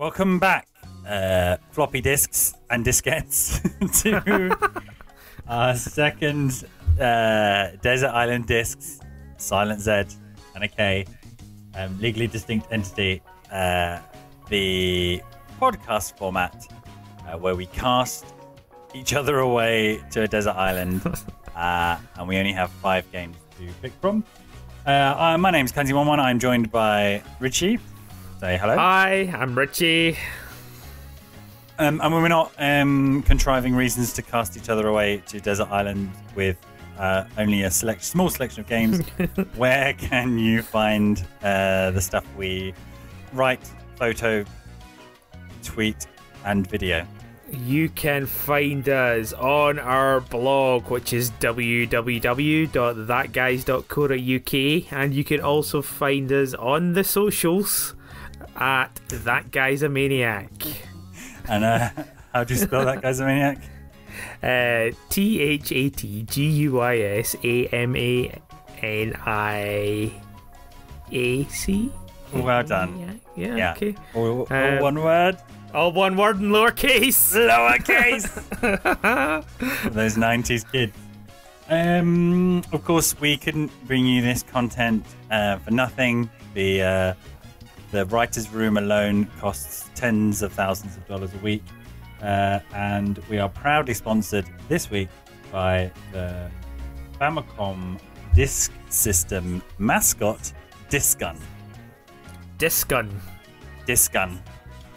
Welcome back, floppy disks and diskettes, to our second Desert Island Disks, Silent Z and a K, legally distinct entity, the podcast format where we cast each other away to a desert island, and we only have 5 games to pick from. My name's Kanzi11. I'm joined by Richie. Say hello. Hi, I'm Richie. And when we're not contriving reasons to cast each other away to desert island with only a small selection of games, where can you find the stuff we write, photo, tweet, and video? You can find us on our blog, which is www.thatguys.co.uk, and you can also find us on the socials at That Guy's a Maniac. And how do you spell That Guy's a Maniac? ThatGuysAmaniac. Well done. Yeah. Okay. All one word. All one word in lowercase. Lowercase. Those 90s kids. Of course, we couldn't bring you this content for nothing. The writer's room alone costs tens of thousands of dollars a week. And we are proudly sponsored this week by the Famicom Disk System mascot, Diskz. Diskz.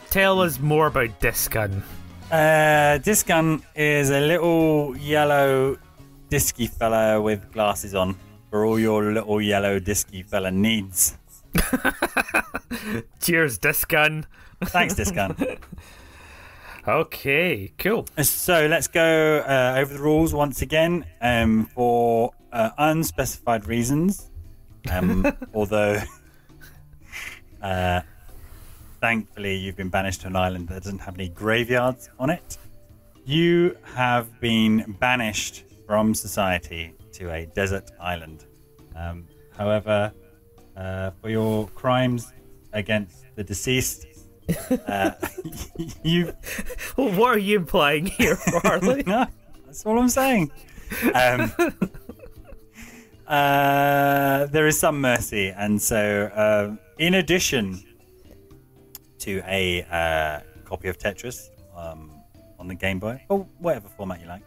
Tell us more about Diskz. Diskz is a little yellow disky fella with glasses on for all your little yellow disky fella needs. Cheers, Diskz. Thanks, Diskz. Okay, cool. So let's go over the rules once again for unspecified reasons. Although, thankfully, you've been banished to an island that doesn't have any graveyards on it. You have been banished from society to a desert island. However, for your crimes against the deceased, you. Well, what are you implying here, Harley? No, that's all I'm saying. There is some mercy, and so in addition to a copy of Tetris on the Game Boy, or whatever format you like,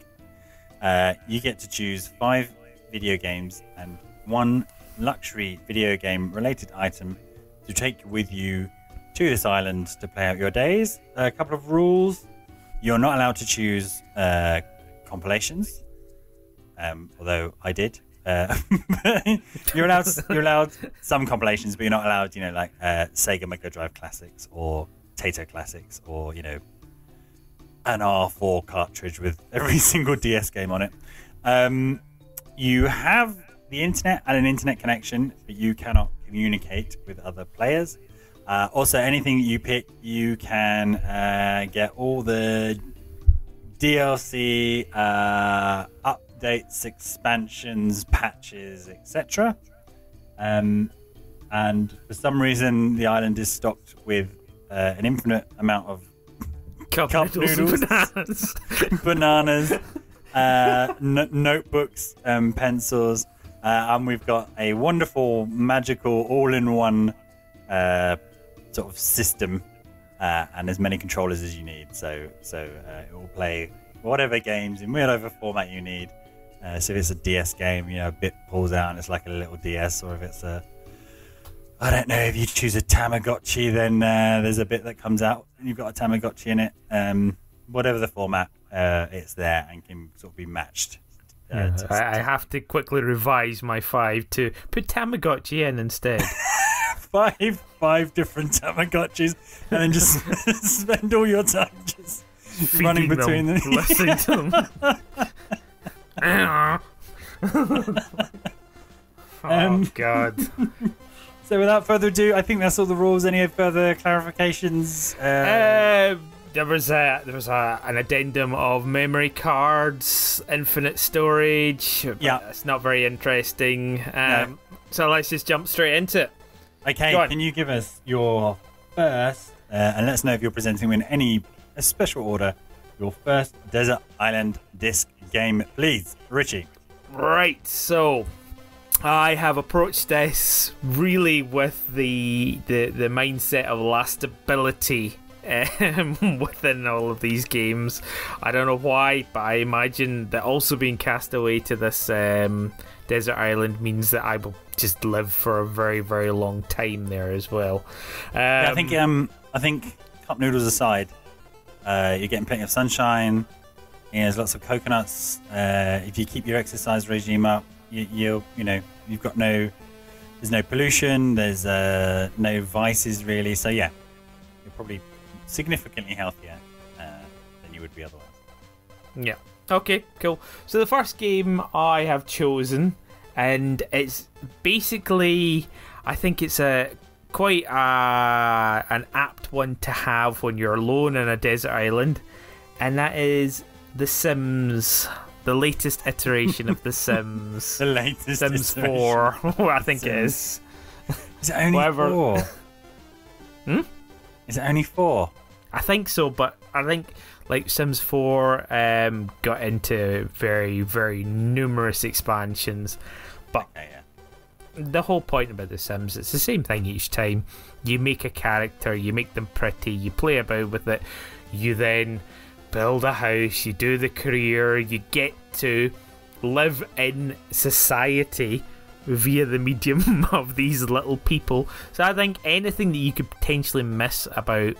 you get to choose 5 video games and 1 luxury video game related item to take with you to this island to play out your days. A couple of rules: you're not allowed to choose compilations, although I did. You're allowed some compilations, but you're not allowed, like Sega Mega Drive classics or Taito classics, or an R4 cartridge with every single DS game on it. You have the internet and an internet connection, but you cannot communicate with other players. Also, anything that you pick, you can get all the DLC, updates, expansions, patches, etc. And for some reason, the island is stocked with an infinite amount of cup noodles, bananas, notebooks, pencils, and we've got a wonderful, magical, all-in-one sort of system, and as many controllers as you need. So it will play whatever games in whatever format you need. So if it's a DS game, a bit pulls out and it's like a little DS, or if it's I don't know, if you choose a Tamagotchi, then there's a bit that comes out and you've got a Tamagotchi in it. Whatever the format, it's there and can sort of be matched. I have to quickly revise my 5 to put Tamagotchi in instead. five different Tamagotchis, and then just spend all your time just running between them, listening to them. Oh God. So without further ado, I think that's all the rules. Any further clarifications? There was an addendum of memory cards, infinite storage. Yeah, it's not very interesting. No. So let's just jump straight into it. Okay, can you give us your first and let us know if you're presenting in any special order your first Desert Island Disc game, please. Richie. Right, so I have approached this really with the mindset of lastability within all of these games. I don't know why, but I imagine that also being cast away to this desert island means that I will just live for a very, very long time there as well. Yeah, I think cup noodles aside, you're getting plenty of sunshine. There's lots of coconuts. If you keep your exercise regime up, you've got there's no pollution. There's no vices really. So yeah, you're probably significantly healthier than you would be otherwise. Yeah. Okay, cool. So the first game I have chosen, and it's basically, I think it's quite an apt one to have when you're alone in a desert island, and that is The Sims. The latest iteration of The Sims. The latest Sims 4, I think it is. Is it only 4? Is it only 4? I think so, but I think like Sims 4 got into very, very numerous expansions. But the whole point about The Sims, it's the same thing each time. You make a character, you make them pretty, you play about with it, you then build a house, you do the career, you get to live in society via the medium of these little people. So I think anything that you could potentially miss about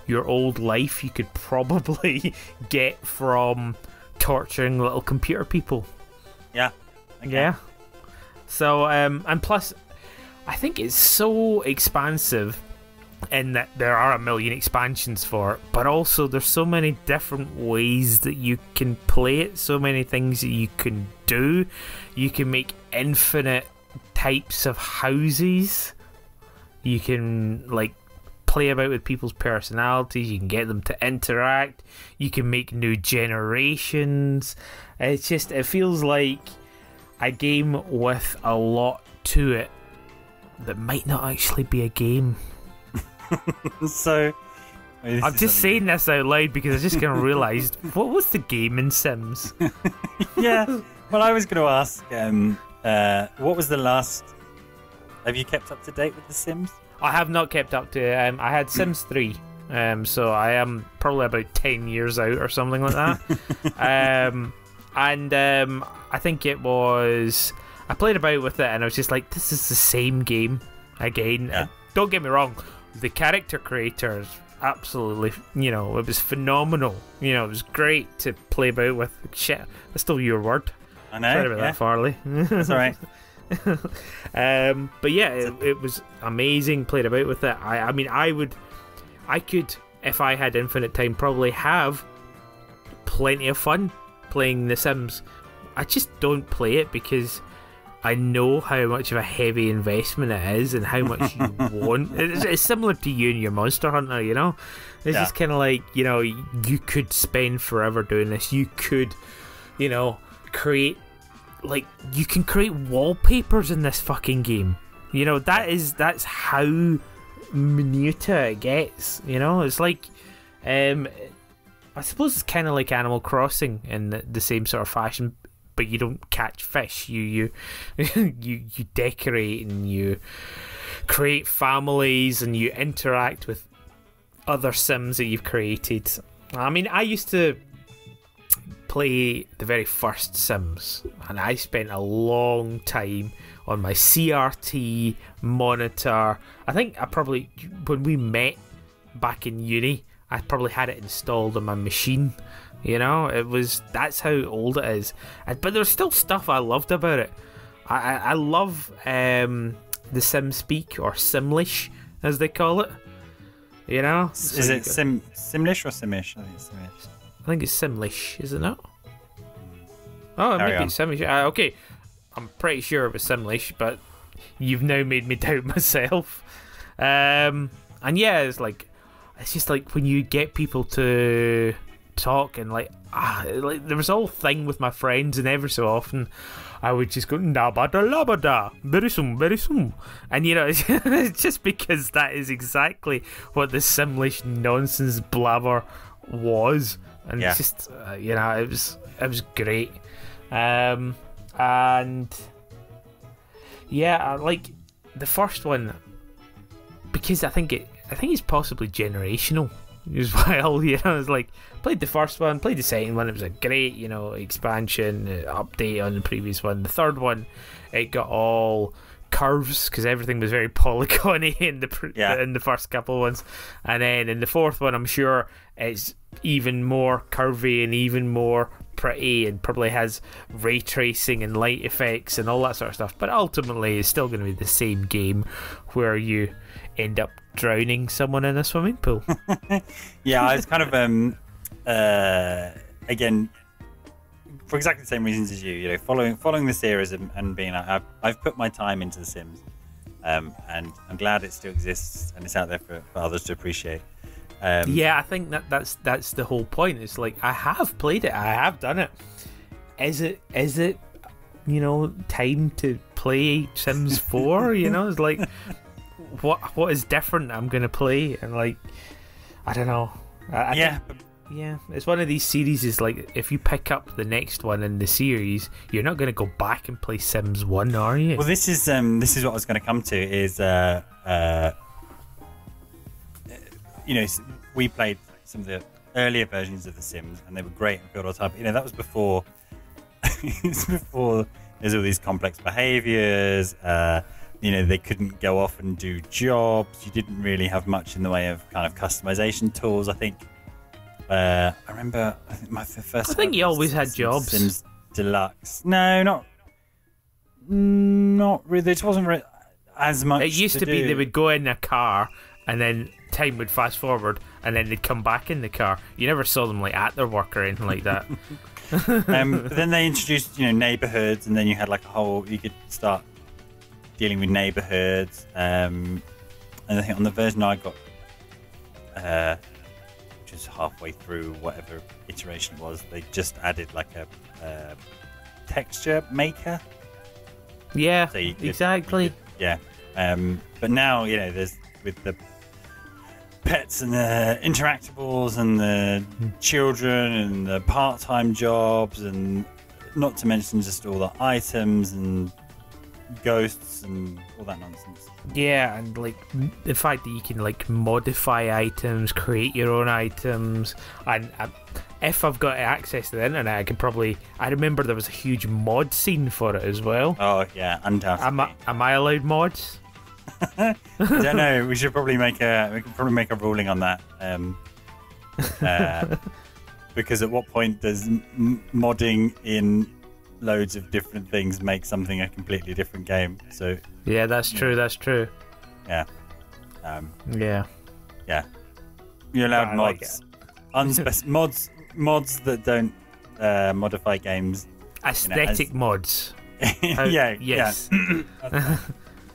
your old life, you could probably get from torturing little computer people. Yeah. Okay. Yeah. So, and plus, I think it's so expansive in that there are a million expansions for it, but also there's so many different ways that you can play it, so many things that you can do. You can make infinite types of houses. You can, like, play about with people's personalities. You can get them to interact. You can make new generations. It's just, it feels like a game with a lot to it that might not actually be a game. So I'm just saying this out loud because I just kind of realised, what was the game in Sims? Yeah, well, I was going to ask, what was the last... Have you kept up to date with The Sims? I have not kept up to it. I had Sims 3, so I am probably about 10 years out or something like that. I think it was... I played about with it and I was just like, this is the same game again. Yeah. Don't get me wrong, the character creators, absolutely, it was phenomenal. It was great to play about with. Shit, that's still your word. I know. Sorry about that, Farley. That's alright. But yeah, it was amazing. Played about with it. I could, if I had infinite time, probably have plenty of fun playing The Sims. I just don't play it because I know how much of a heavy investment it is and how much you want. It's similar to you and your Monster Hunter, It's just kind of like, you could spend forever doing this. You could, create, like, you can create wallpapers in this fucking game. That's how minute it gets. It's like, I suppose it's kind of like Animal Crossing in the same sort of fashion, but you don't catch fish. You decorate and you create families and you interact with other Sims that you've created. I used to play the very first Sims, and I spent a long time on my CRT monitor. I think I probably, when we met back in uni, I probably had it installed on my machine. That's how old it is. But there's still stuff I loved about it. I love the Sim Speak, or Simlish as they call it. Is it Simlish or Simish? I think it's Simlish, is it not? Oh, maybe it's Simlish. Okay, I'm pretty sure it was Simlish, but you've now made me doubt myself. And yeah, it's just like when you get people to talk, and like there was a whole thing with my friends, and every so often I would just go nabada labada very soon, and you know it's just because that is exactly what the Simlish nonsense blabber was, and it's just you know, it was great, and yeah, like the first one, because I think it's possibly generational as well. You know, it's like played the first one, played the second one. It was a great, you know, expansion update on the previous one. The third one, it got all curves because everything was very polygony in the first couple ones, and then in the fourth one, I'm sure it's even more curvy and even more pretty, and probably has ray tracing and light effects and all that sort of stuff. But ultimately, it's still going to be the same game where you end up drowning someone in a swimming pool. Yeah, I was kind of again, for exactly the same reasons as you know, following the series and being like, I've put my time into The Sims, and I'm glad it still exists and it's out there for others to appreciate. Yeah, I think that's the whole point. It's like, I have played it, I have done it. Is it you know, time to play Sims 4? You know, it's like, what is different I'm gonna play? And like, I don't know. Yeah, it's one of these series. Is like, if you pick up the next one in the series, you're not going to go back and play Sims 1, are you? Well, this is what I was going to come to. Is you know, we played some of the earlier versions of The Sims, and they were great and built all the time. You know, that was before. It's before there's all these complex behaviours. You know, they couldn't go off and do jobs. You didn't really have much in the way of kind of customization tools. I think. I remember my first. I think you always had jobs. Sims Deluxe. No, not really. It wasn't really as much. It used to be they would go in a car, and then time would fast forward, and then they'd come back in the car. You never saw them like at their work or anything like that. But then they introduced, you know, neighborhoods, and then you had like a whole. You could start dealing with neighborhoods. And I think on the version I got. Just halfway through whatever iteration it was, they just added like a texture maker. Yeah, so exactly. But now, you know, there's with the pets and the interactables and the children and the part-time jobs, and not to mention just all the items and ghosts and all that nonsense. Yeah, and like the fact that you can like modify items, create your own items, and if I've got access to the internet, I could probably. I remember there was a huge mod scene for it as well. Oh yeah, undoubtedly. Am I allowed mods? I don't know. We could probably make a ruling on that. Because at what point does modding in loads of different things make something a completely different game? So yeah, that's true. That's true. Yeah. Yeah. You're allowed mods. Mods that don't modify games. Aesthetic mods. Yes.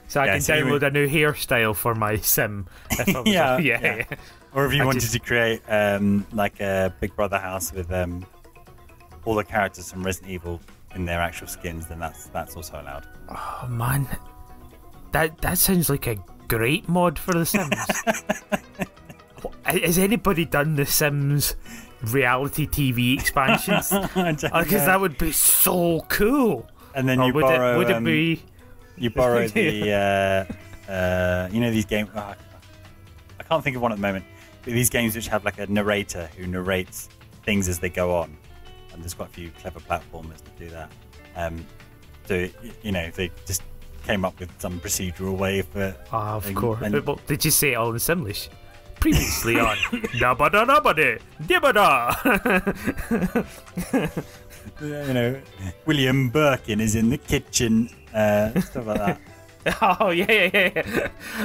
So I can download a new hairstyle for my sim. If I was yeah. Or if you wanted to create like a Big Brother house with all the characters from Resident Evil in their actual skins, then that's also allowed. Oh man, that sounds like a great mod for The Sims. Has anybody done The Sims reality TV expansions? Because that would be so cool. And then would it be? You borrow the you know, these games. I can't think of one at the moment. But these games which have like a narrator who narrates things as they go on. And there's quite a few clever platformers that do that. So, you know, they just came up with some procedural way for. Of course. Well, did you say it all in Simlish? Previously on Nabada Nabade Dibada. You know, William Birkin is in the kitchen, stuff like that. Oh yeah.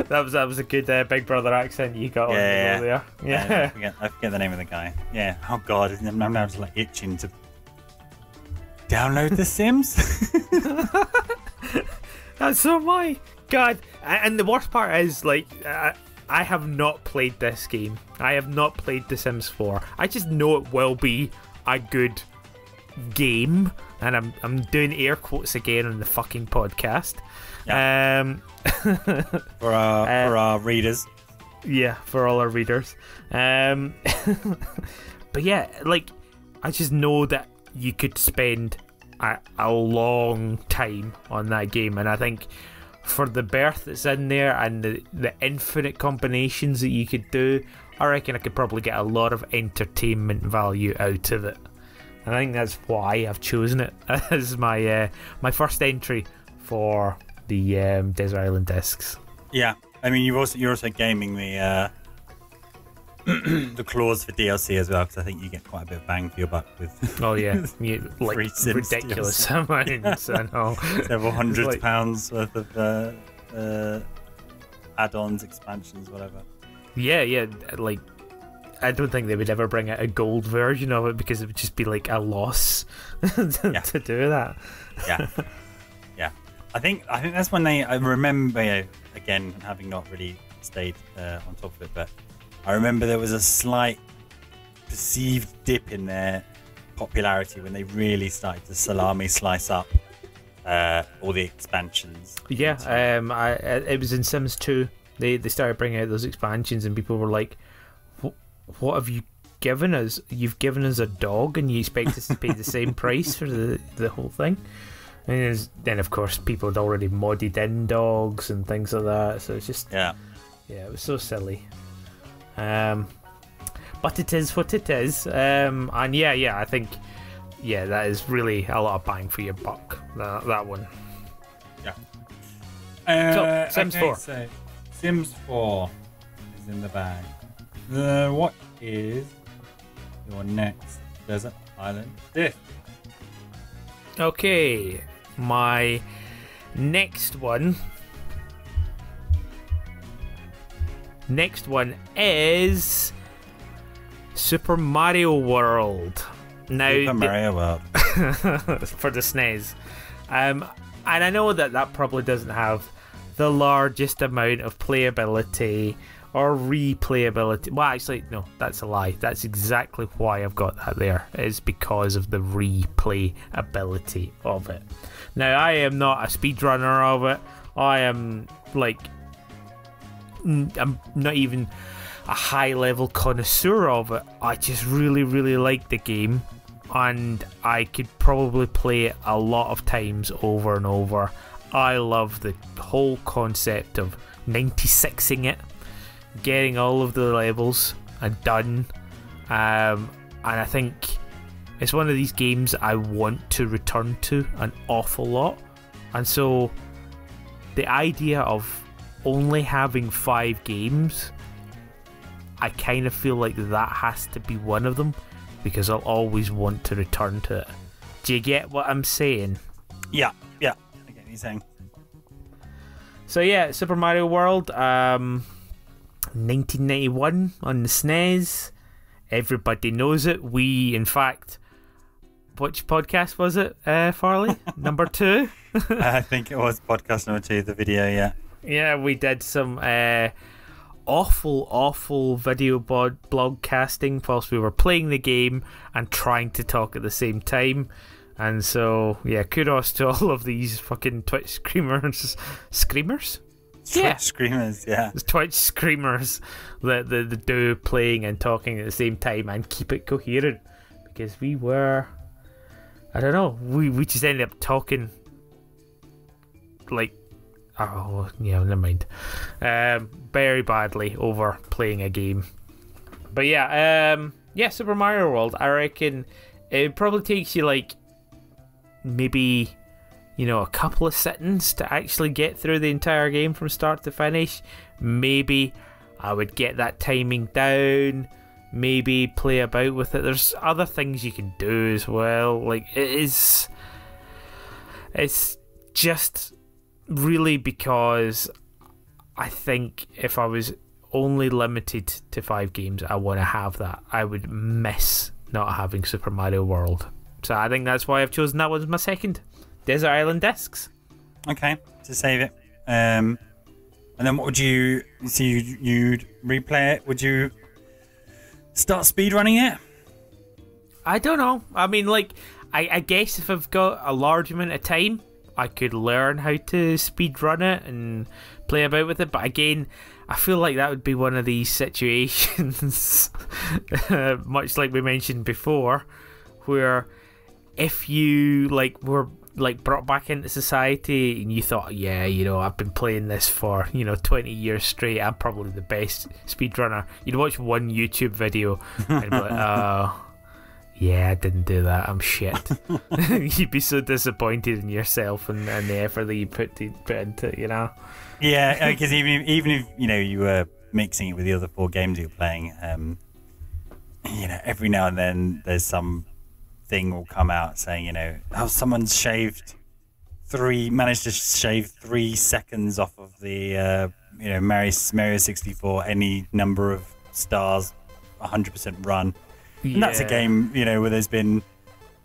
That was a good Big Brother accent you got on there. Yeah. I forget the name of the guy. Yeah. Oh God, I'm now just like itching to download The Sims. That's so my God. And the worst part is like I have not played this game. I have not played The Sims 4. I just know it will be a good game, and I'm doing air quotes again on the fucking podcast. Yeah. For our readers. Yeah, for all our readers. But yeah, like, I just know that you could spend a long time on that game, and I think for the birth that's in there and the infinite combinations that you could do, I reckon I could probably get a lot of entertainment value out of it. And I think that's why I've chosen it as my my first entry for the Desert Island Disks. Yeah, I mean you're also gaming the the clause for DLC as well, because I think you get quite a bit of bang for your buck with. Oh yeah, like Sims ridiculous DLC. amounts. I know. Several hundreds of pounds worth of add-ons, expansions, whatever. Yeah, like I don't think they would ever bring out a gold version of it because it would just be like a loss to do that. Yeah. I think that's when I remember, again, having not really stayed on top of it, but I remember there was a slight perceived dip in their popularity when they really started to salami slice up all the expansions. Yeah, it was in Sims 2. They started bringing out those expansions, and people were like, "What have you given us? You've given us a dog, and you expect us to pay the same price for the whole thing?" And then, of course, people had already modded in dogs and things like that. So it's just yeah, it was so silly. But it is what it is. And I think that is really a lot of bang for your buck. That one. Yeah. So, Sims 4. So Sims 4 is in the bag. What is your next Desert Island Disc? Okay, my next one is Super Mario World. Now, Super Mario World for the SNES. And I know that probably doesn't have the largest amount of playability or replayability. Well, actually, no, that's a lie. That's exactly why I've got that there. It's because of the replayability of it. Now, I am not a speedrunner of it. I am I'm not even a high level connoisseur of it. I just really, really like the game, and I could probably play it a lot of times over and over. I love the whole concept of 96ing it, getting all of the levels done, and I think it's one of these games I want to return to an awful lot. And so the idea of only having 5 games, I kind of feel like that has to be one of them, because I'll always want to return to it. Do you get what I'm saying? Yeah, I get what you're saying. So yeah, Super Mario World, 1991 on the SNES. Everybody knows it. We, in fact, which podcast was it, Farley? Number 2? I think it was podcast number 2, the video, yeah. Yeah, we did some awful video blog casting whilst we were playing the game and trying to talk at the same time. And so, yeah, kudos to all of these fucking Twitch screamers. Screamers? Yeah. Screamers, yeah. Twitch screamers that do playing and talking at the same time and keep it coherent. Because we were... I don't know. We just ended up talking like... Oh, yeah, never mind. Very badly over playing a game. But yeah, Super Mario World, I reckon it probably takes you like maybe, a couple of sittings to actually get through the entire game from start to finish. Maybe I would get that timing down, maybe play about with it. There's other things you can do as well. Like, it's just really because I think if I was only limited to 5 games, I want to have that. I would miss not having Super Mario World. So I think that's why I've chosen that one as my second. Desert Island Disks. Okay, to save it. And then what would you? So you'd replay it? Would you start speedrunning it? I don't know. I mean, like, I guess if I've got a large amount of time, I could learn how to speedrun it and play about with it. But again, I feel like that would be one of these situations, much like we mentioned before, where if you were brought back into society and you thought, yeah, I've been playing this for 20 years straight, I'm probably the best speedrunner. You'd watch one YouTube video and be like, oh, yeah, I didn't do that, I'm shit. You'd be so disappointed in yourself and the effort that you put into it, Yeah, because even if you were mixing it with the other 4 games you were playing, every now and then there's some thing will come out saying, someone's managed to shave 3 seconds off of the Mario 64, any number of stars, 100% run. Yeah. And that's a game, where there's been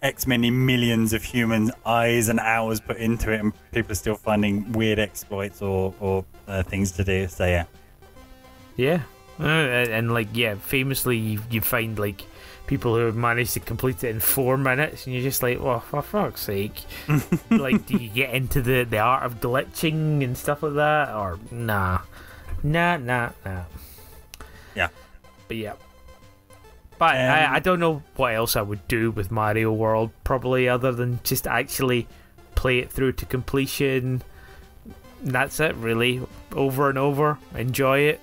X many millions of human eyes and hours put into it, and people are still finding weird exploits or things to do. So yeah. And famously you find people who have managed to complete it in 4 minutes, and you're just like, well, for fuck's sake. Do you get into the art of glitching and stuff like that, or nah. Yeah. But yeah. But I don't know what else I would do with Mario World, probably other than just actually play it through to completion. That's it, really. Over and over. Enjoy it.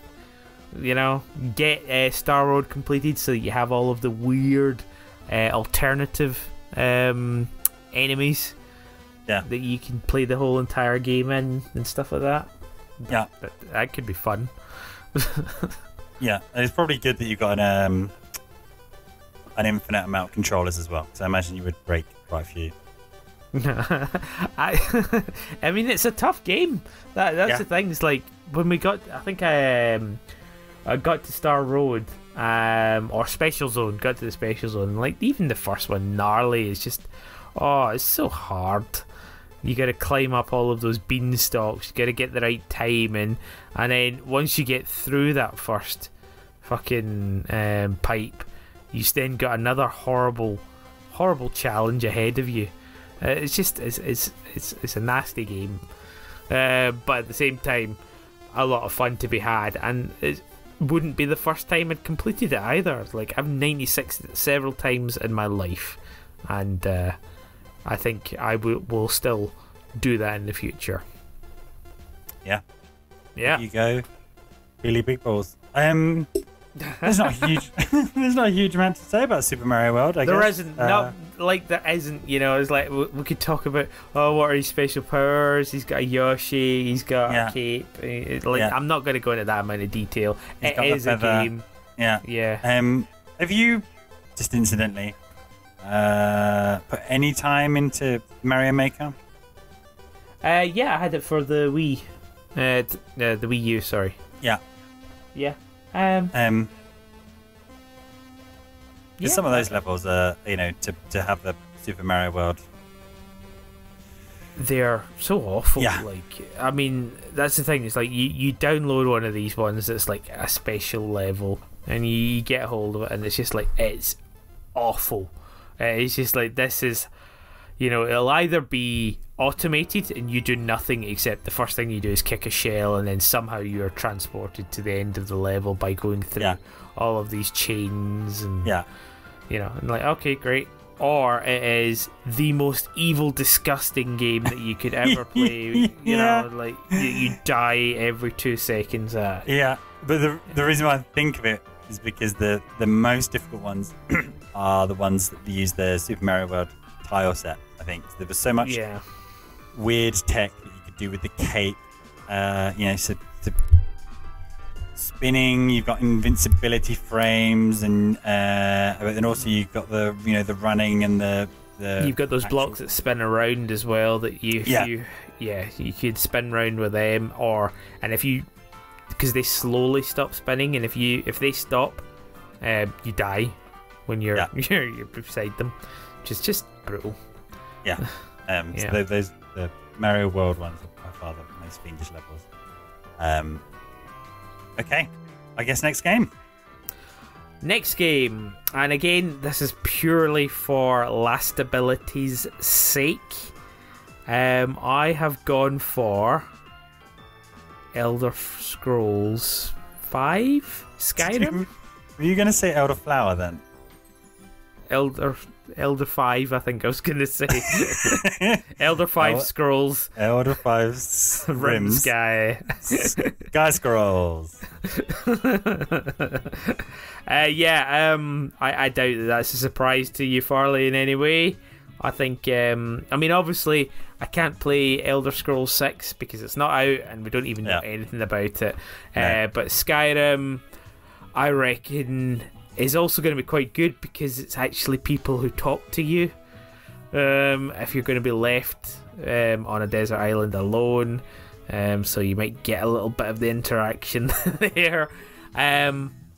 Get Star Road completed so that you have all of the weird alternative enemies that you can play the whole entire game in and stuff like that. Yeah. That could be fun. Yeah, and it's probably good that you've got an infinite amount of controllers as well, because I imagine you would break quite a few. I mean, it's a tough game. That's the thing. It's like when we got, I think I got to Star Road, or Special Zone. Got to the Special Zone. Even the first one, Gnarly, is just, it's so hard. You got to climb up all of those beanstalks. You got to get the right timing, and then once you get through that first fucking pipe, you then got another horrible challenge ahead of you. It's just it's a nasty game, but at the same time, a lot of fun to be had, and it wouldn't be the first time I'd completed it either. I've 96 several times in my life, and I think I will still do that in the future. Yeah. There you go, really big balls. There's not a huge there's not a huge amount to say about Super Mario World, I guess. There isn't. There isn't, it's like we could talk about, what are his special powers? He's got a Yoshi, he's got a cape. I'm not going to go into that amount of detail. It is a game. Yeah. Have you, just incidentally, put any time into Mario Maker? Yeah, I had it for the Wii. The Wii U, sorry. Yeah. Just some of those levels, to have the Super Mario World. They're so awful. Yeah. I mean, that's the thing. It's you download one of these ones that's a special level, and you get a hold of it, and it's just it's awful. It's just this is, it'll either be automated and you do nothing except the first thing you do is kick a shell, and then somehow you're transported to the end of the level by going through all of these chains and and okay, great. Or it is the most evil, disgusting game that you could ever play. You die every 2 seconds at. Yeah, but the reason why I think of it is because the most difficult ones are the ones that use the Super Mario World tile set. I think there was so much weird tech that you could do with the cape. So the spinning, you've got invincibility frames, and then also you've got the the running and the you've got those blocks that spin around as well, that you could spin around with them, because they slowly stop spinning, and if they stop, you die when you're beside them, which is just brutal. So those the Mario World ones are by far the most fiendish levels. Okay, I guess next game. Next game, and again, this is purely for lastability's sake. I have gone for Elder Scrolls 5 Skyrim. Were you going to say Elder Flower then? Elder 5, I think I was going to say. Elder 5 Scrolls. Elder 5 Rim Sky. Sky Scrolls. I doubt that that's a surprise to you, Farley, in any way. I think, I mean, obviously, I can't play Elder Scrolls 6 because it's not out and we don't even know anything about it. No. But Skyrim, I reckon, is also going to be quite good because it's actually people who talk to you. If you're going to be left on a desert island alone, so you might get a little bit of the interaction there.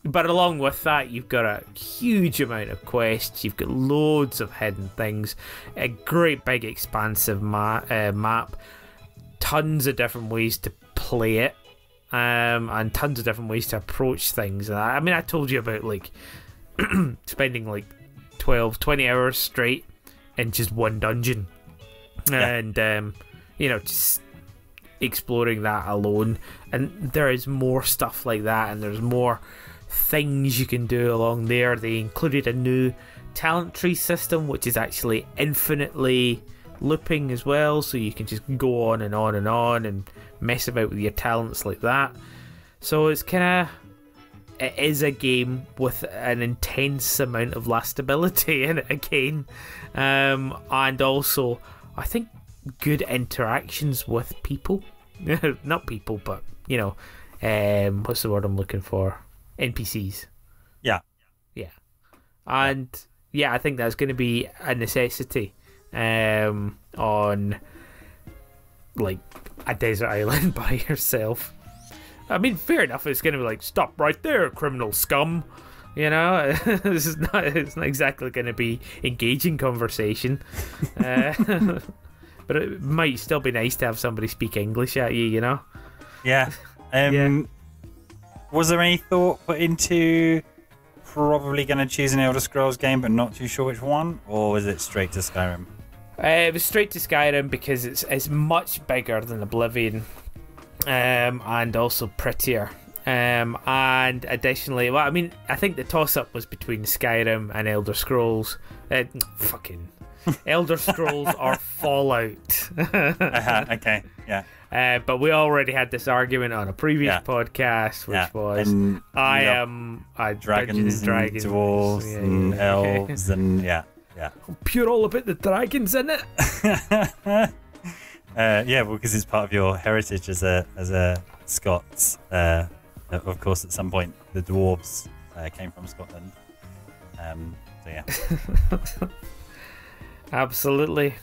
But along with that, you've got a huge amount of quests, you've got loads of hidden things, a great big expansive map, tons of different ways to play it, and tons of different ways to approach things. I mean, I told you about like spending like 12-20 hours straight in just one dungeon, and just exploring that alone. And there is more stuff like that, and there's more things you can do along there. They included a new talent tree system, which is actually infinitely looping as well, so you can just go on and on and on and mess about with your talents like that. So it is a game with an intense amount of lastability in it again, and also I think good interactions with people. Not people, but what's the word I'm looking for? NPCs. Yeah. And I think that's going to be a necessity on like a desert island by yourself. I mean, fair enough, it's going to be like, stop right there, criminal scum. It's not exactly going to be engaging conversation. But it might still be nice to have somebody speak English at you, Yeah. Was there any thought put into probably going to choose an Elder Scrolls game but not too sure which one? Or was it straight to Skyrim? It was straight to Skyrim because it's much bigger than Oblivion, and also prettier. And additionally, well, I mean, I think the toss-up was between Skyrim and Elder Scrolls. Elder Scrolls or Fallout. Okay, yeah. But we already had this argument on a previous podcast, which was I am dragons and dwarves and elves and pure all about the dragons in it. Well, because it's part of your heritage as a Scots. Of course, at some point the dwarves came from Scotland. So yeah. Absolutely.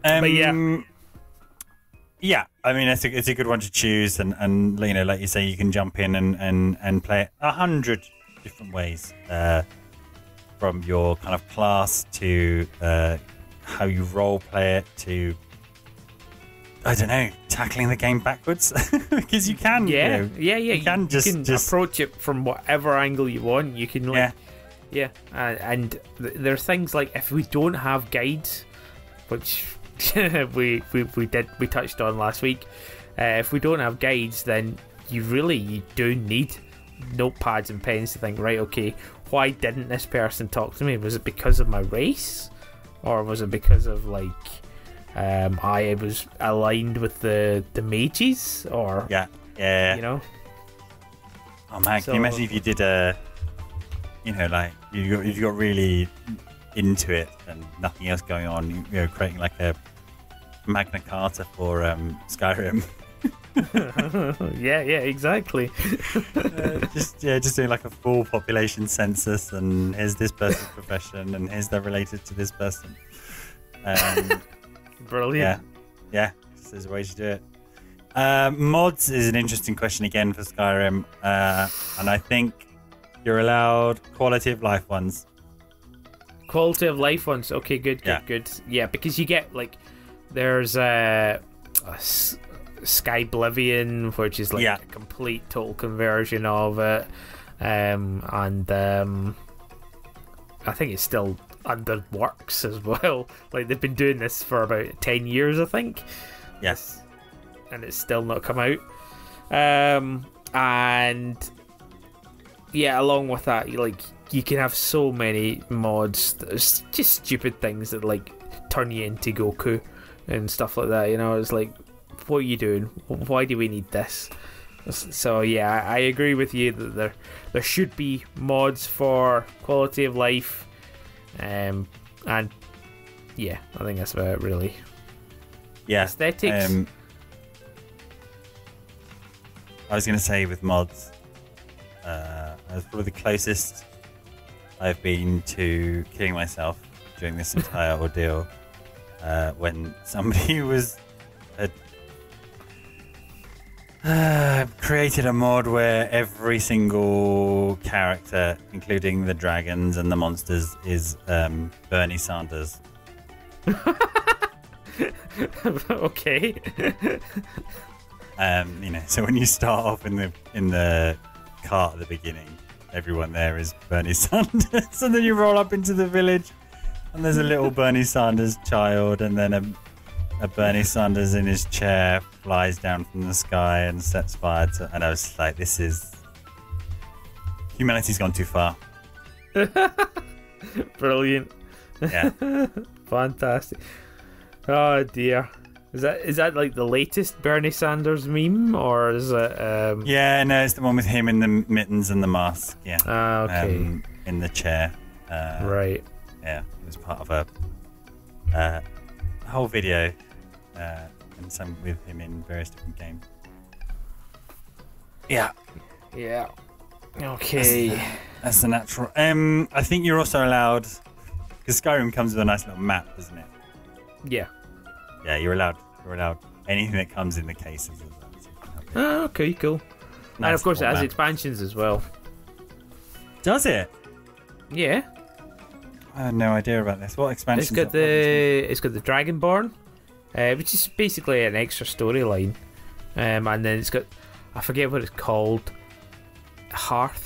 But yeah, I mean, it's a good one to choose, and like you say, you can jump in and play it 100 different ways, from your kind of class to how you role play it to, I don't know, tackling the game backwards, because you can. You can just approach it from whatever angle you want. You can and there's things like, if we don't have guides, which we touched on last week, if we don't have guides, then you do need notepads and pens to think, right, okay, why didn't this person talk to me? Was it because of my race, or was it because of like I was aligned with the mages, or Oh man, can you imagine if you did like you got really into it and nothing else going on, creating like a Magna Carta for Skyrim. Exactly. Just doing like a full population census, and here's this person's profession, and here's they're related to this person. Brilliant. Yeah, there's ways to do it. Mods is an interesting question again for Skyrim, and I think you're allowed quality of life ones. Quality of life ones. Okay, good. Yeah, because you get like, there's Skyblivion, which is like a complete total conversion of it, and I think it's still under works as well. Like they've been doing this for about 10 years, I think. Yes, and it's still not come out. And yeah, along with that, you can have so many mods. There's just stupid things that like turn you into Goku and stuff like that. It's like, what are you doing? Why do we need this? So yeah, I agree with you that there should be mods for quality of life, and yeah, I think that's about it, really. Yeah, aesthetics. I was going to say with mods, that's probably the closest I've been to killing myself during this entire ordeal. When somebody had created a mod where every single character, including the dragons and the monsters, is Bernie Sanders. Okay. So when you start off in the cart at the beginning, everyone there is Bernie Sanders, and then you roll up into the village, and there's a little Bernie Sanders child, and then a Bernie Sanders in his chair flies down from the sky and sets fire to. And I was like, this is humanity's gone too far. Brilliant. Yeah. Fantastic. Oh dear. Is that like the latest Bernie Sanders meme, or is it? Yeah, no, it's the one with him in the mittens and the mask. Yeah. Okay. In the chair. Right. Yeah, it was part of a whole video, and some with him in various different games. Yeah. Yeah. Okay. That's the natural. I think you're also allowed, because Skyrim comes with a nice little map, doesn't it? Yeah. Yeah, you're allowed anything that comes in the cases as well. So you can have it. Okay, cool. Nice, and of course it has map. expansions as well. Does it? Yeah. I had no idea about this. What expansion? It's got the Dragonborn, which is basically an extra storyline, and then it's got, I forget what it's called, Heart.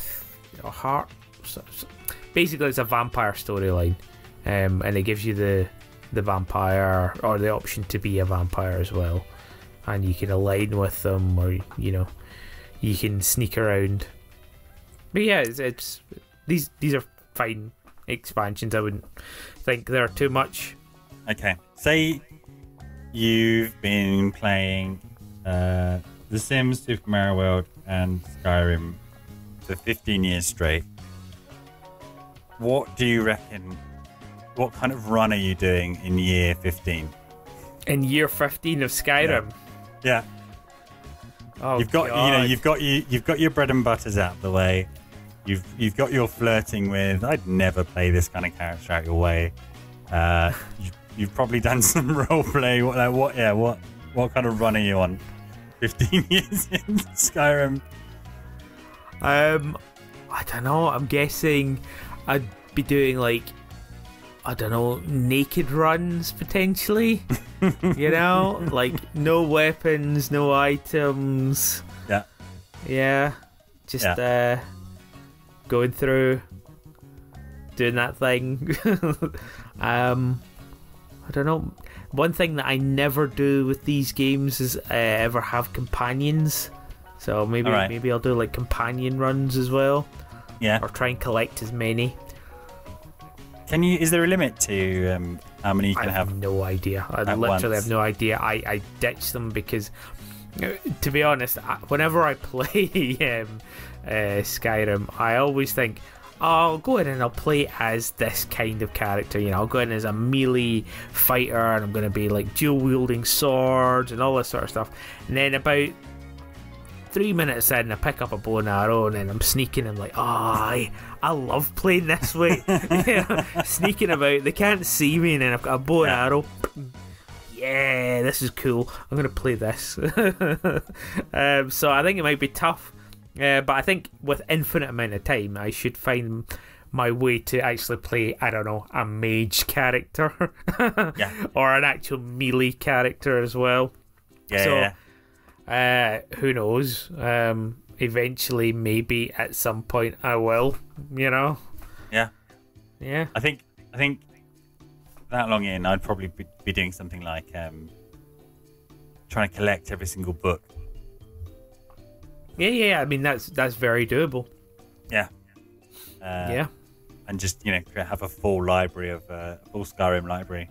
Basically, it's a vampire storyline, and it gives you the vampire, or the option to be a vampire as well, and you can align with them, or you can sneak around. But yeah, it's these are fine expansions. I wouldn't think they're too much. Okay, say you've been playing The Sims, Super Mario World, and Skyrim for 15 years straight. What do you reckon? What kind of run are you doing in year 15? In year 15 of Skyrim. Yeah. Oh, you've got God. you've got your bread and butters out of the way. You've got your flirting with, I'd never play this kind of character out your way. You've probably done some roleplay. What kind of run are you on? 15 years in Skyrim. I don't know. I'm guessing I'd be doing naked runs potentially. Like no weapons, no items. Yeah. Yeah. Just going through, doing that thing. I don't know. One thing that I never do with these games is ever have companions. So maybe I'll do like companion runs as well. Yeah. Or try and collect as many. Can you? Is there a limit to how many you can have? I have no idea. I literally have no idea. I ditch them because, to be honest, whenever I play Skyrim, I always think, I'll go in and I'll play as this kind of character. I'll go in as a melee fighter, and I'm going to be like dual wielding swords and all this sort of stuff. And then about 3 minutes in, I pick up a bow and arrow, and then I'm sneaking. I'm like, I love playing this way. Sneaking about. They can't see me, and then I've got a bow and arrow. Yeah, this is cool. I'm going to play this. So I think it might be tough. But I think with infinite amount of time, I should find my way to actually play, I don't know, a mage character. Or an actual melee character as well. Yeah. Who knows? Eventually, maybe at some point, I will. You know. Yeah. Yeah. I think that long in, I'd probably be doing something like trying to collect every single book. Yeah. I mean, that's very doable. Yeah. Yeah. And just have a full library of full Skyrim library.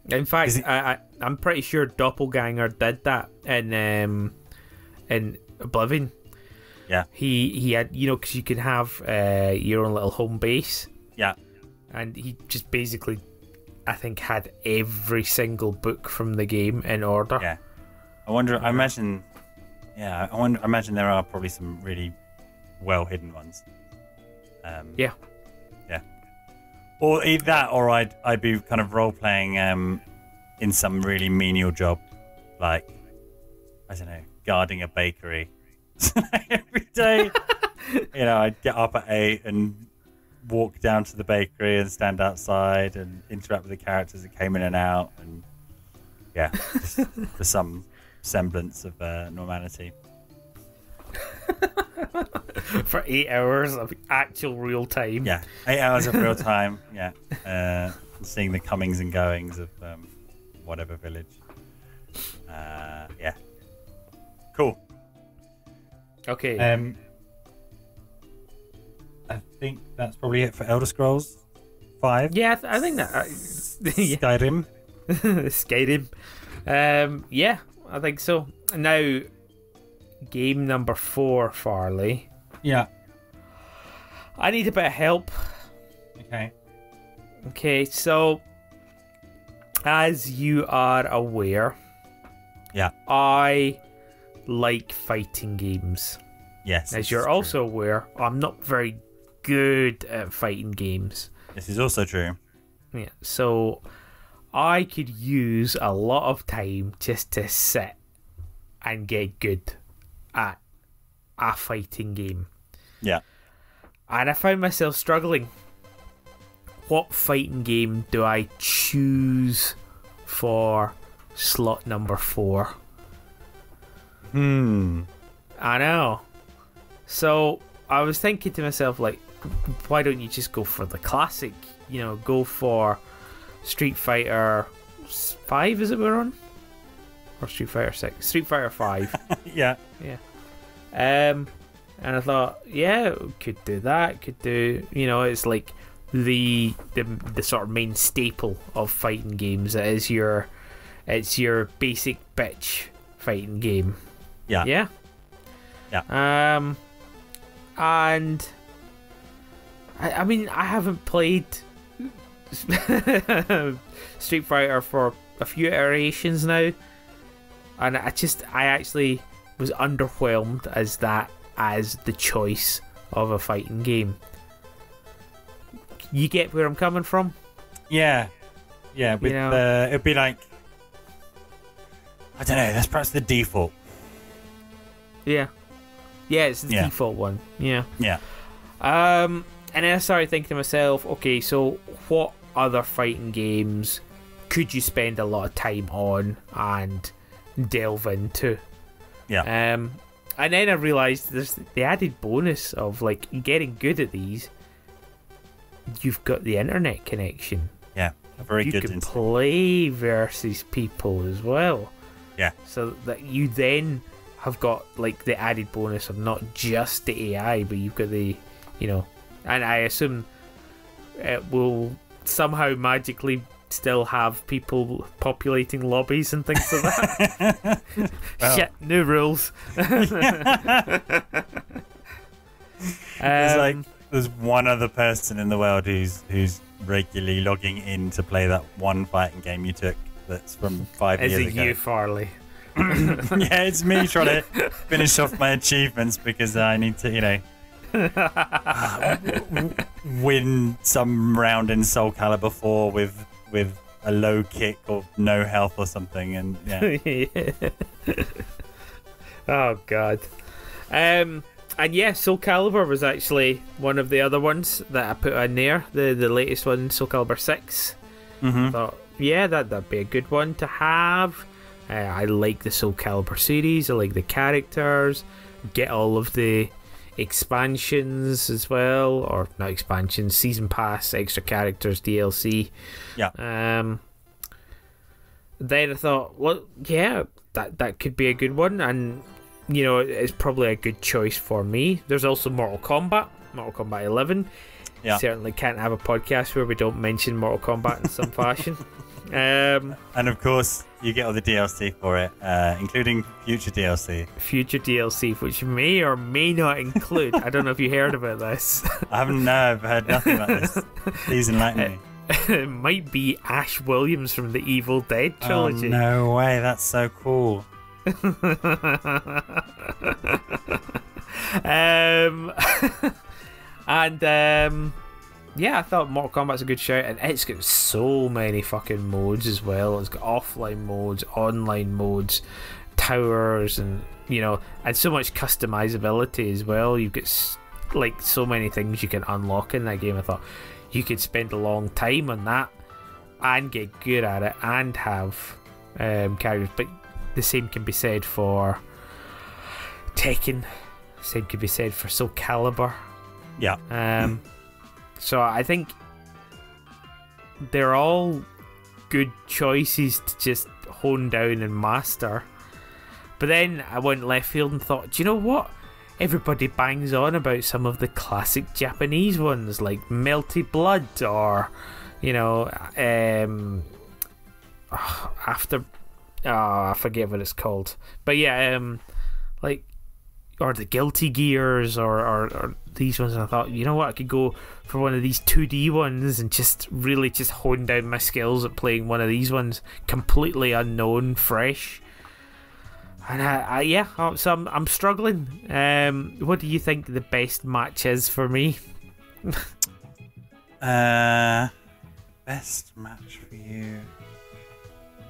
In fact, I'm pretty sure Doppelganger did that in Oblivion. Yeah. He had, because you can have your own little home base. Yeah. And he just basically, I think, had every single book from the game in order. Yeah. I imagine there are probably some really well hidden ones. Yeah. Yeah. Or either that, or I'd be kind of role playing in some really menial job, like, I don't know, guarding a bakery every day. I'd get up at 8 and walk down to the bakery and stand outside and interact with the characters that came in and out, and just for some semblance of normality. For 8 hours of actual real time. Yeah, 8 hours of real time. Yeah, seeing the comings and goings of whatever village. Yeah, cool. Okay. I think that's probably it for Elder Scrolls 5. Yeah, I think that. Skyrim. Skyrim. Yeah, I think so. Now, game number 4, Farley. Yeah. I need a bit of help. Okay, so as you are aware, I like fighting games. Yes. As you're also aware, I'm not very good at fighting games. This is also true. Yeah, so I could use a lot of time just to sit and get good at a fighting game. Yeah. And I found myself struggling. What fighting game do I choose for slot number 4? I know. So I was thinking to myself, like, why don't you just go for the classic? Go for Street Fighter 5, is it we're on? Or Street Fighter 6? Street Fighter 5. Yeah. And I thought, could do that. Could do, it's like the sort of main staple of fighting games. It's your basic bitch fighting game. Yeah. And I mean, I haven't played Street Fighter for a few iterations now, and I actually was underwhelmed as the choice of a fighting game. You get where I'm coming from? Yeah. With it'd be like, I don't know. That's perhaps the default. Yeah, it's the default one. Yeah. And then I started thinking to myself, okay, so what other fighting games could you spend a lot of time on and delve into? Yeah. And then I realised there's the added bonus of, like, getting good at these. You've got the internet connection. Yeah, very good. You can play versus people as well. Yeah. So that you then have got, like, the added bonus of not just the AI, but you've got the, and I assume it will somehow magically still have people populating lobbies and things like that. Well, shit, new rules. There's one other person in the world who's regularly logging in to play that one fighting game you took that's from 5 years ago. Is it you, Farley? Yeah, it's me trying to finish off my achievements because I need to, win some round in Soul Calibur 4 with a low kick or no health or something, and Oh god. And Soul Calibur was actually one of the other ones that I put in there. The latest one, Soul Calibur 6. Mm-hmm. Thought, that'd be a good one to have. I like the Soul Calibur series. I like the characters. Get all of the expansions as well, or not expansions, season pass, extra characters, DLC. Yeah. Then I thought, well, yeah, that could be a good one, and you know, it's probably a good choice for me. There's also Mortal Kombat 11. Yeah. Certainly can't have a podcast where we don't mention Mortal Kombat in some fashion. And of course, you get all the DLC for it, including future DLC. Future DLC, which may or may not include. I don't know if you heard about this. I haven't. No, I've heard nothing about this. Please enlighten me. It might be Ash Williams from the Evil Dead trilogy. Oh, no way! That's so cool. Yeah, I thought Mortal Kombat's a good shout, and it's got so many fucking modes as well. It's got offline modes, online modes, towers, and you know, and so much customizability as well. You've got like so many things you can unlock in that game. I thought you could spend a long time on that and get good at it and have characters, but the same can be said for Tekken. Same could be said for Soul Calibur. Yeah. So I think they're all good choices to just hone down and master. But then I went left field and thought, do you know what? Everybody bangs on about some of the classic Japanese ones like Melty Blood or, you know, I forget what it's called. But yeah, like, or the Guilty Gears or these ones, and I thought, you know what, I could go for one of these 2D ones and just really just hone down my skills at playing one of these ones, completely unknown, fresh. And so I'm struggling. What do you think the best match is for me? Best match for you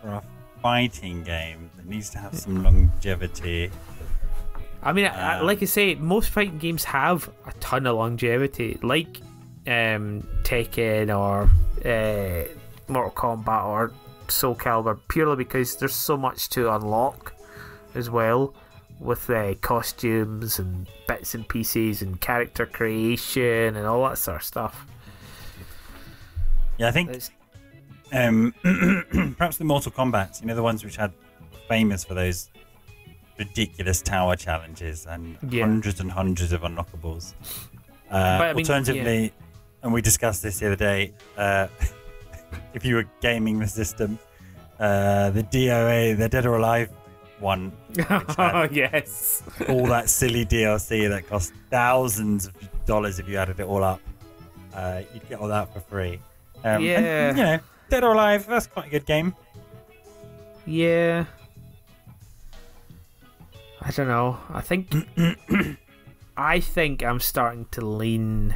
for a fighting game that needs to have some longevity. I mean, like I say, most fighting games have a ton of longevity, like Tekken or Mortal Kombat or Soul Calibur, purely because there's so much to unlock as well, with costumes and bits and pieces and character creation and all that sort of stuff. Yeah, I think perhaps the Mortal Kombat, you know, the ones which had famous for those ridiculous tower challenges and hundreds and hundreds of unlockables. Alternatively, and we discussed this the other day, if you were gaming the system, the DOA, the Dead or Alive one, yes, all that silly DLC that cost thousands of dollars if you added it all up, you'd get all that for free. And, you know, Dead or Alive, that's quite a good game. Yeah. I don't know. I think I'm starting to lean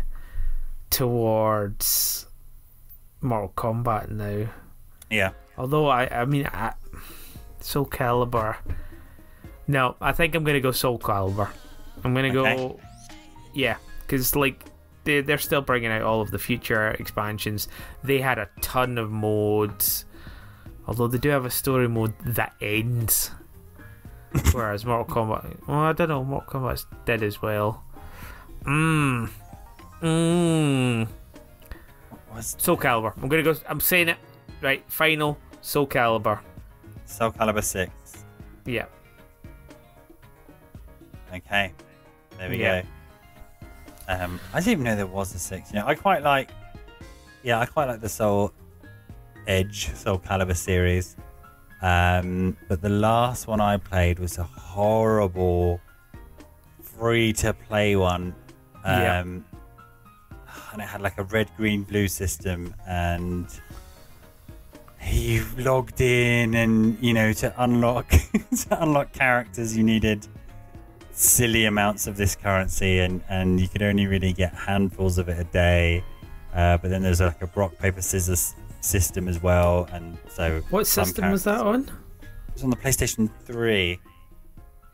towards Mortal Kombat now. Yeah. Although I mean, Soul Calibur. No, I think I'm gonna go Soul Calibur. I'm gonna go. Yeah, because like they're still bringing out all of the future expansions. They had a ton of modes, although they do have a story mode that ends. Whereas Mortal Kombat, well, I don't know, Mortal Kombat's dead as well. Soul Calibur. I'm gonna go. I'm saying it right. Final Soul Calibur. Soul Calibur 6. Yeah. Okay. There we go. I didn't even know there was a 6. You know, I quite like the Soul Calibur series. But the last one I played was a horrible free-to-play one. And it had like a red, green, blue system, and you logged in, and you know, to unlock characters you needed silly amounts of this currency, and you could only really get handfuls of it a day. But then there's like a rock, paper, scissors system as well, and so what system was that on? It was on the PlayStation 3.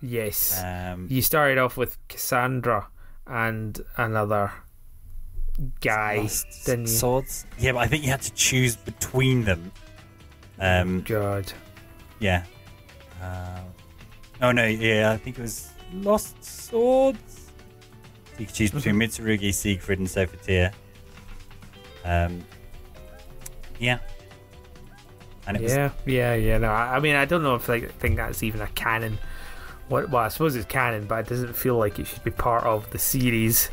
Yes. You started off with Cassandra and another guy, didn't you? Swords. Yeah, but I think you had to choose between them. God. Yeah. Oh no, yeah, I think it was Lost Swords. You could choose between Mitsurugi, Siegfried, and Sophatia. Yeah. And it was... yeah. No, I mean, I don't know if I think that's even a canon. Well, I suppose it's canon, but it doesn't feel like it should be part of the series.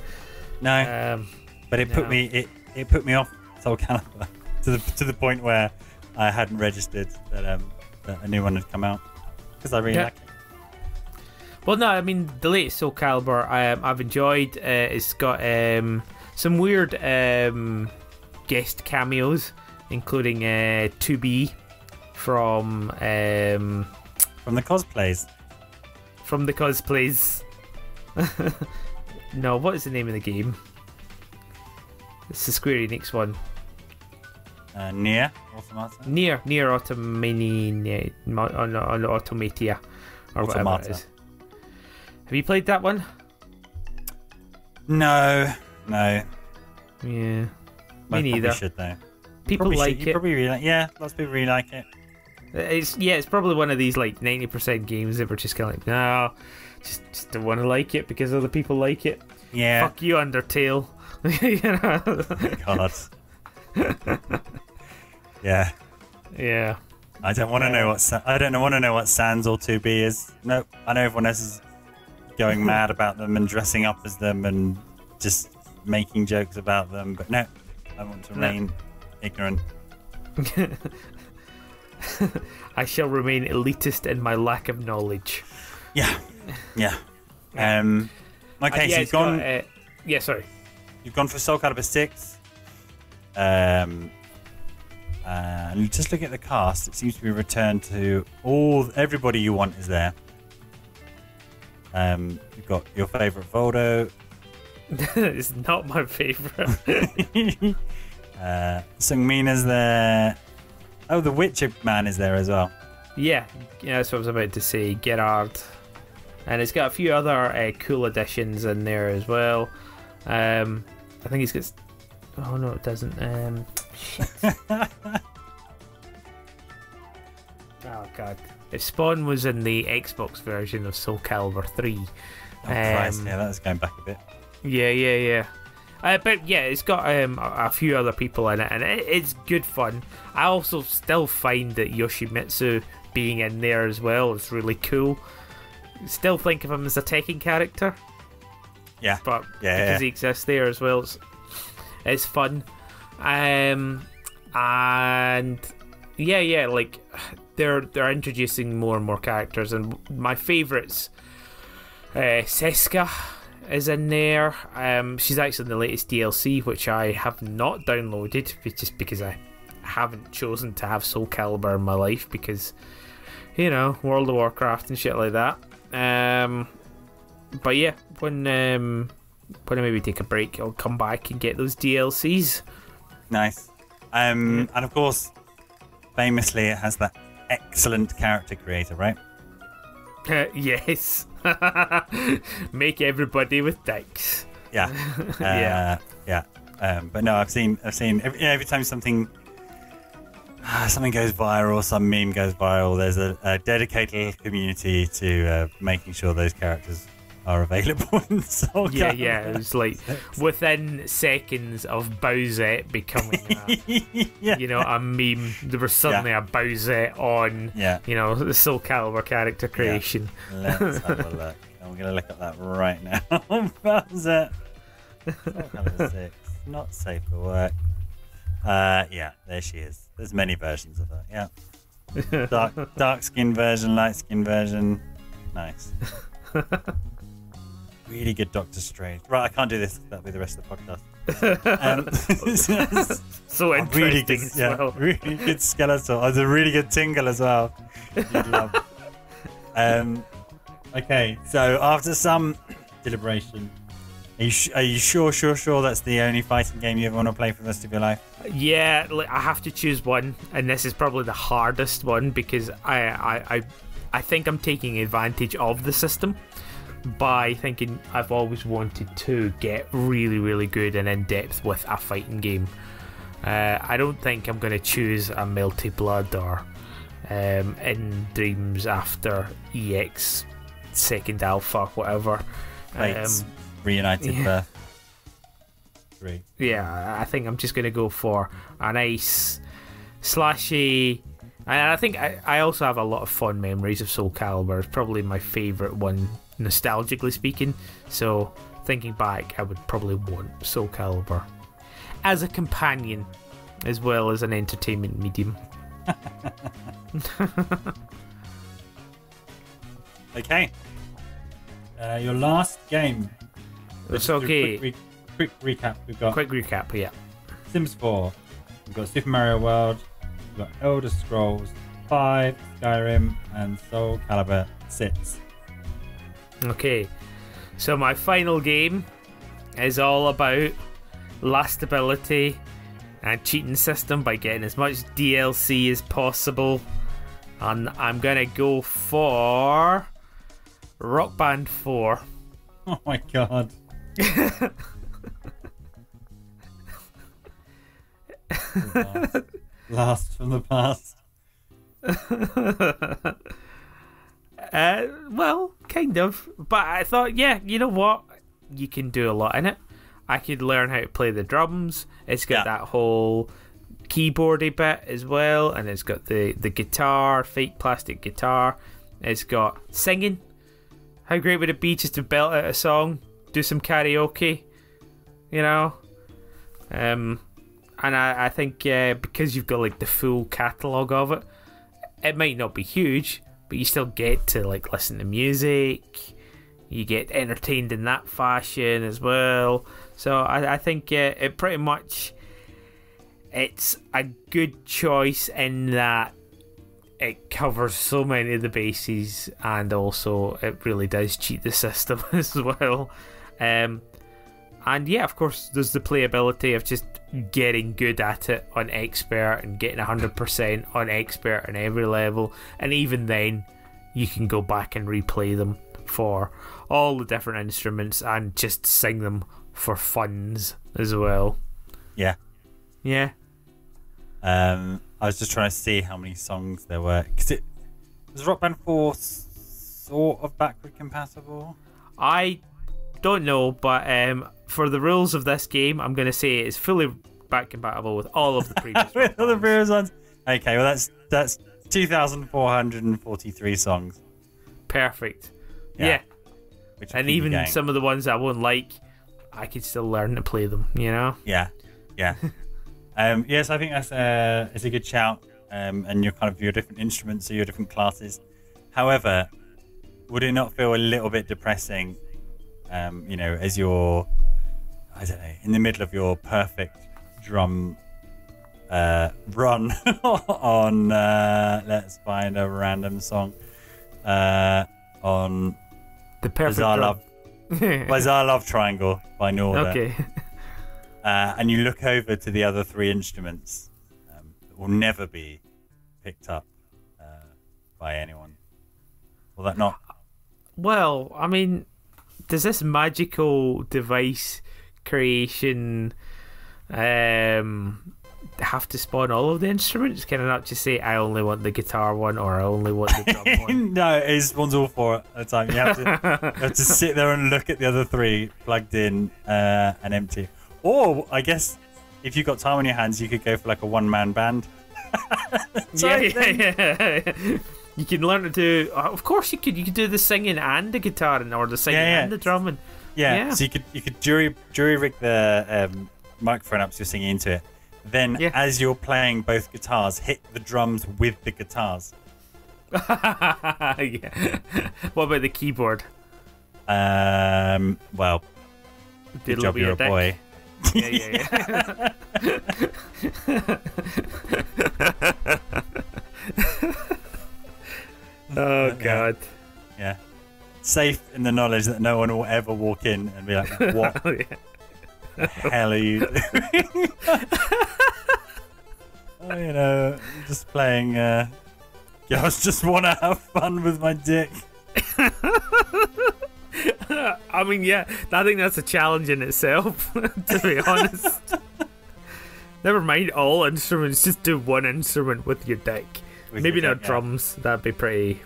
No, but it put me it put me off Soul Calibur to the point where I hadn't registered that a new one had come out because I really like it. Well, no, I mean the latest Soul Calibur I've enjoyed. It's got some weird guest cameos, including 2B from the cosplays. From the cosplays. No, what is the name of the game? It's the Square Enix one. Nier Automata. Nier Automania, Automatia, or whatever it is. Have you played that one? No. Yeah. Me neither. Should though. People like it. Probably really lots of people really like it. It's probably one of these like 90% games that we're just kind of like, no, just don't want to like it because other people like it. Yeah. Fuck you, Undertale. You know? God. Yeah. Yeah. I don't want to know what Sans or 2B is. No, I know everyone else is going mad about them and dressing up as them and just making jokes about them, but no, I want to remain ignorant. I shall remain elitist in my lack of knowledge. Yeah. Okay, so you've gone. Sorry. You've gone for Soul Calibur 6. And just look at the cast. It seems to be returned to everybody you want is there. You've got your favourite Voldo. It's not my favourite. Sungmina's there. Oh, the Witcher man is there as well. Yeah, that's what I was about to say. Gerard. And it's got a few other cool additions in there as well. I think it's got... Oh, no, it doesn't. Shit. Oh, God. If Spawn was in the Xbox version of Soul Calibur 3... Oh, Christ, yeah, that's going back a bit. Yeah. But yeah, it's got a few other people in it, and it's good fun. I also still find that Yoshimitsu being in there as well is really cool. Still think of him as a Tekken character. Yeah. But because he exists there as well, it's fun. And yeah, like they're introducing more and more characters, and my favourites, Seska is in there. She's actually in the latest DLC, which I have not downloaded just because I haven't chosen to have Soul Calibur in my life, because World of Warcraft and shit like that. But yeah, when I maybe take a break, I'll come back and get those DLCs. Nice. And of course, famously, it has that excellent character creator, right? Yes. Make everybody with dicks. Yeah. Yeah. But no, I've seen every time something goes viral, some meme goes viral, there's a dedicated community to making sure those characters are available in Soul Calibur. Yeah, it was like within seconds of Bowsette becoming a meme, there was suddenly a Bowsette on the Soul Calibur character creation. Yeah. Let's have a look. I'm going to look at that right now. Bowsette. Soul Calibur 6. Not safe for work. Yeah, there she is. There's many versions of her. Yeah. Dark skin version, light skin version. Nice. Really good Doctor Strange. Right, I can't do this. That'll be the rest of the podcast. So interesting really good, as well. Really good skeletal. There's a really good tingle as well. You'd love. Okay, so after some deliberation, are you sure that's the only fighting game you ever want to play for the rest of your life? Yeah, I have to choose one, and this is probably the hardest one, because I think I'm taking advantage of the system by thinking I've always wanted to get really, really good and in-depth with a fighting game. I don't think I'm going to choose a Melty Blood or in Dreams after EX second alpha, whatever. Reunited Birth 3. Yeah, I think I'm just going to go for a nice slashy. And I think I also have a lot of fond memories of Soul Calibur. It's probably my favourite one, nostalgically speaking. So thinking back, I would probably want Soul Calibur as a companion as well as an entertainment medium. Okay. Your last game. It's okay. Quick recap. We've got Quick recap, yeah. Sims 4. We've got Super Mario World. We've got Elder Scrolls 5, Skyrim, and Soul Calibur 6. Okay. So my final game is all about lastability and cheating system by getting as much DLC as possible. And I'm gonna go for Rock Band 4. Oh my god. Last from the past. Well, kind of. But I thought, yeah, you know what? You can do a lot in it. I could learn how to play the drums. It's got that whole keyboardy bit as well, and it's got the guitar, fake plastic guitar. It's got singing. How great would it be just to belt out a song, do some karaoke, you know? And I think because you've got like the full catalogue of it, it might not be huge, but you still get to like listen to music. You get entertained in that fashion as well. So I think it pretty much, it's a good choice in that it covers so many of the bases, and also it really does cheat the system as well. And yeah, of course, there's the playability of just getting good at it on expert and getting 100% on expert on every level, and even then you can go back and replay them for all the different instruments and just sing them for funs as well. Yeah. I was just trying to see how many songs there were, because it was Rock Band 4 sort of backward compatible. I don't know, but for the rules of this game, I'm going to say it's fully back compatible with all of the previous with all the previous ones. Okay, well that's 2,443 songs. Perfect. Yeah. And even some of the ones I won't like, I could still learn to play them, you know? Yeah. Yes, I think that's it's a good shout. And your kind of your different instruments or your different classes. However, would it not feel a little bit depressing, as you're, I don't know, in the middle of your perfect drum run on, let's find a random song, on the perfect Bizarre drum. Bizarre Love Triangle by Norda. Okay. And you look over to the other three instruments that will never be picked up by anyone. Will that not? Well, I mean, does this magical device creation have to spawn all of the instruments? Can I not just say I only want the guitar one or I only want the drum one? No, it spawns all four at a time. You have to sit there and look at the other three plugged in and empty. Or I guess if you've got time on your hands, you could go for like a one-man band. Yeah. You can learn to do. Of course, you could do the singing and the guitar, or the singing and the drumming. Yeah. So you could jury rig the microphone up so you're singing into it. Then, as you're playing both guitars, hit the drums with the guitars. Yeah. What about the keyboard? Well, good job, you're a boy. Yeah. Oh god. Yeah. Safe in the knowledge that no one will ever walk in and be like, "What the hell are you doing?" Just playing. Girls just want to have fun with my dick. I mean, yeah, I think that's a challenge in itself, to be honest. Never mind all instruments, just do one instrument with your dick. Maybe not drums. That'd be pretty.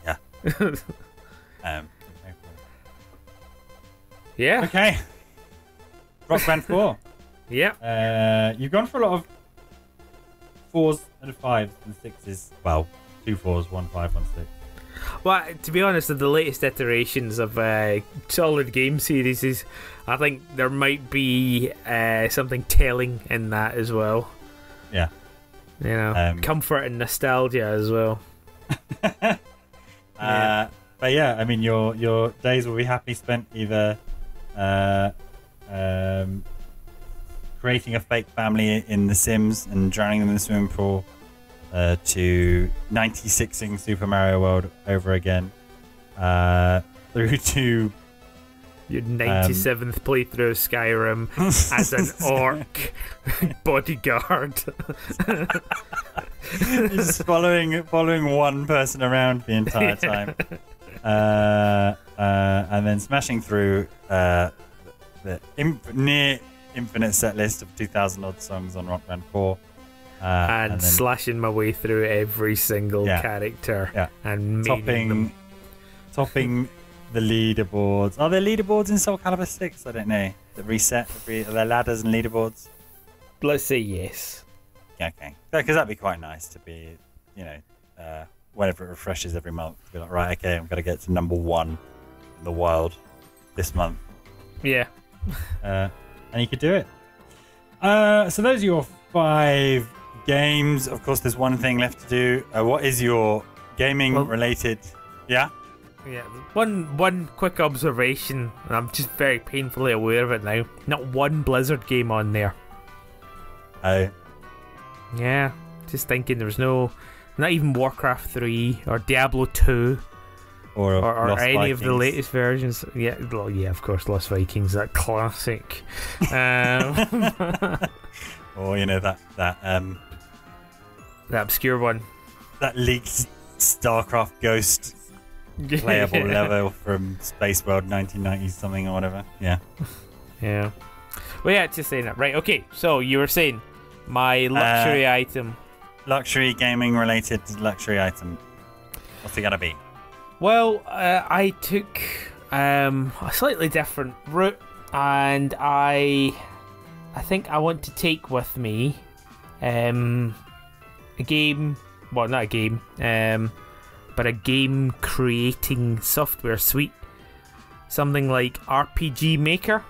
Yeah. Yeah. Okay. Rock Band 4. Yeah. You've gone for a lot of 4s and 5s and 6s. Well, 2 4s, 1 5, 1 6. Well, to be honest, of the latest iterations of solid game series, I think there might be something telling in that as well. Yeah. You know, comfort and nostalgia as well. Yeah. But yeah, I mean, your days will be happily spent either creating a fake family in The Sims and drowning them in the swimming pool, to 96ing Super Mario World over again, through to your 97th playthrough of Skyrim as an orc bodyguard. Just following one person around the entire time, and then smashing through the near infinite set list of 2,000 odd songs on Rock Band 4. And then slashing my way through every single character and topping the leaderboards. Are there leaderboards in Soul Calibur 6? I don't know. The reset, are there ladders and leaderboards? Let's say yes. Yeah, okay. Because that'd be quite nice to be, whenever it refreshes every month, to be like, right, okay, I'm going to get to number 1 in the wild this month. Yeah. And you could do it. So those are your 5 games. Of course, there's one thing left to do. What is your gaming related? Yeah. One quick observation, and I'm just very painfully aware of it now. Not one Blizzard game on there. Oh. Yeah. Just thinking there was not even Warcraft 3 or Diablo 2 or any Vikings. Of the latest versions. Yeah, well, yeah, of course, Lost Vikings, that classic. Or that obscure one. That leaked StarCraft Ghost playable level from Space World 1990 something or whatever. Yeah. Yeah. Well, yeah, just saying that. Right, okay. So you were saying my luxury item. Luxury gaming related luxury item. What's it gonna be? Well, I took a slightly different route, and I think I want to take with me a game. Well, not a game, but a game creating software suite, something like RPG Maker.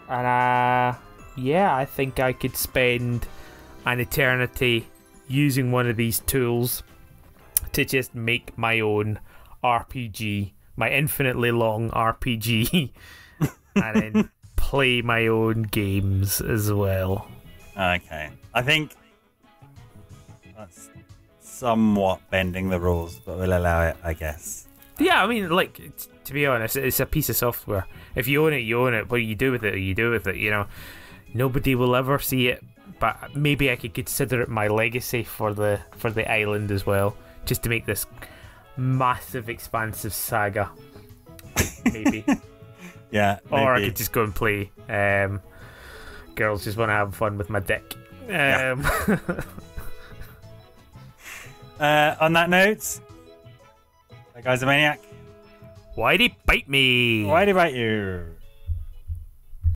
And I think I could spend an eternity using one of these tools to just make my own RPG, my infinitely long RPG, and then play my own games as well. Okay, I think that's somewhat bending the rules, but we'll allow it, I guess. Yeah, I mean, like, to be honest, it's a piece of software. If you own it, you own it. What you do with it, you do with it. You know, nobody will ever see it, but maybe I could consider it my legacy for the island as well, just to make this massive, expansive saga. Maybe. Yeah. Maybe. Or I could just go and play. Girls just want to have fun with my dick. On that note, that guy's a maniac. Why'd he bite me? Why'd he bite you?